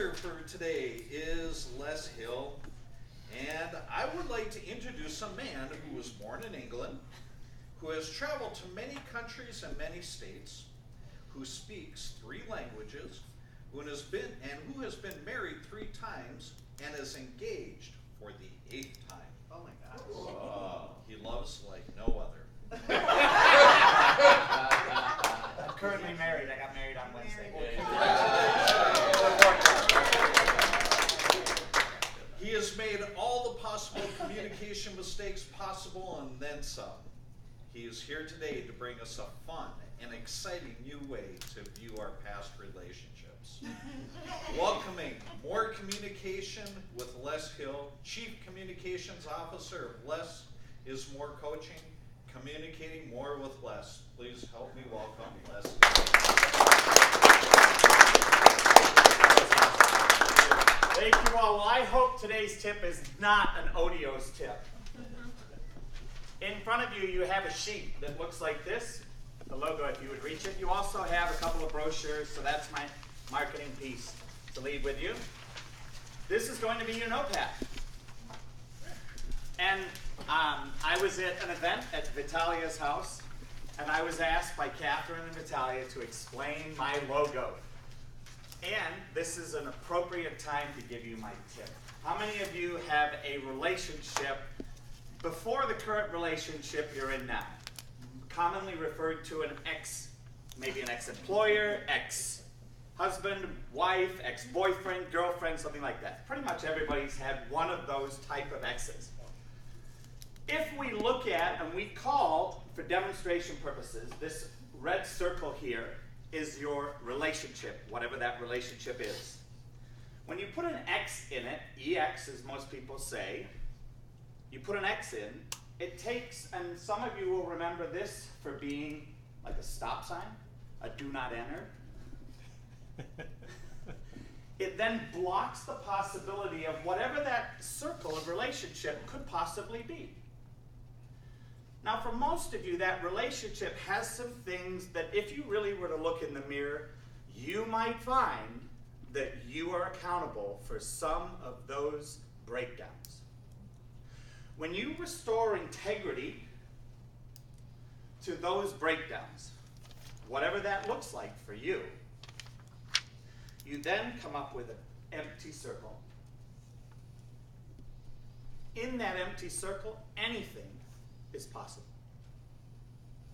Tipster for today is Les Hill, and I would like to introduce a man who was born in England, who has traveled to many countries and many states, who speaks 3 languages, who has been married 3 times, and is engaged for the 8th time. Oh my gosh. He loves like no other. I'm currently married. I got married on Wednesday. He has made all the possible communication mistakes possible and then some. He is here today to bring us a fun and exciting new way to view our past relationships. Welcoming More Communication with Les Hill, Chief Communications Officer of Les is More Coaching, Communicating More with Les. Please help me welcome Les Hill. Thank you all. Well, I hope today's tip is not an Odeos tip. In front of you, you have a sheet that looks like this. The logo, if you would reach it. You also have a couple of brochures, so that's my marketing piece to leave with you. This is going to be your notepad. And I was at an event at Vitalia's house, and I was asked by Catherine and Vitalia to explain my logo. And this is an appropriate time to give you my tip. How many of you have a relationship before the current relationship you're in now? Commonly referred to an ex, maybe an ex-employer, ex-husband, wife, ex-boyfriend, girlfriend, something like that. Pretty much everybody's had one of those type of exes. If we look at, and we call, for demonstration purposes, this red circle here is your relationship, whatever that relationship is. When you put an X in it, EX as most people say, you put an X in, it takes, and some of you will remember this for being like a stop sign, a do not enter. It then blocks the possibility of whatever that circle of relationship could possibly be. Now, for most of you, that relationship has some things that if you really were to look in the mirror, you might find that you are accountable for some of those breakdowns. When you restore integrity to those breakdowns, whatever that looks like for you, you then come up with an empty circle. In that empty circle, anything is possible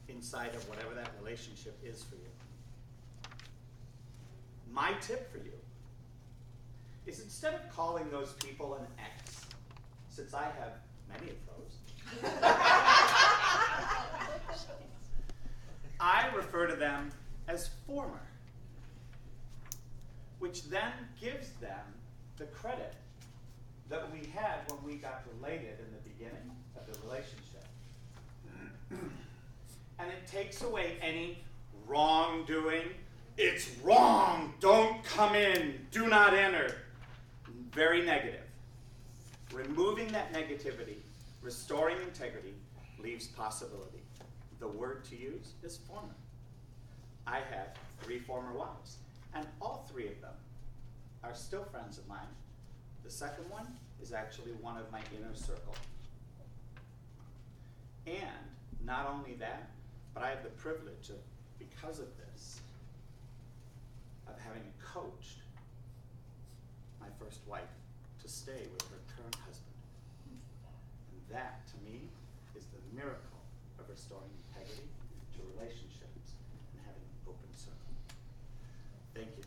inside of whatever that relationship is for you. My tip for you is, instead of calling those people an ex, since I have many of those, I refer to them as former, which then gives them the credit that we had when we got related in the beginning of the relationship. And it takes away any wrongdoing. It's wrong, don't come in, do not enter. Very negative. Removing that negativity, restoring integrity, leaves possibility. The word to use is former. I have 3 former wives, and all 3 of them are still friends of mine. The second one is actually one of my inner circle. And not only that, but I have the privilege of, because of this, of having coached my first wife to stay with her current husband. And that, to me, is the miracle of restoring integrity to relationships and having an open circle. Thank you.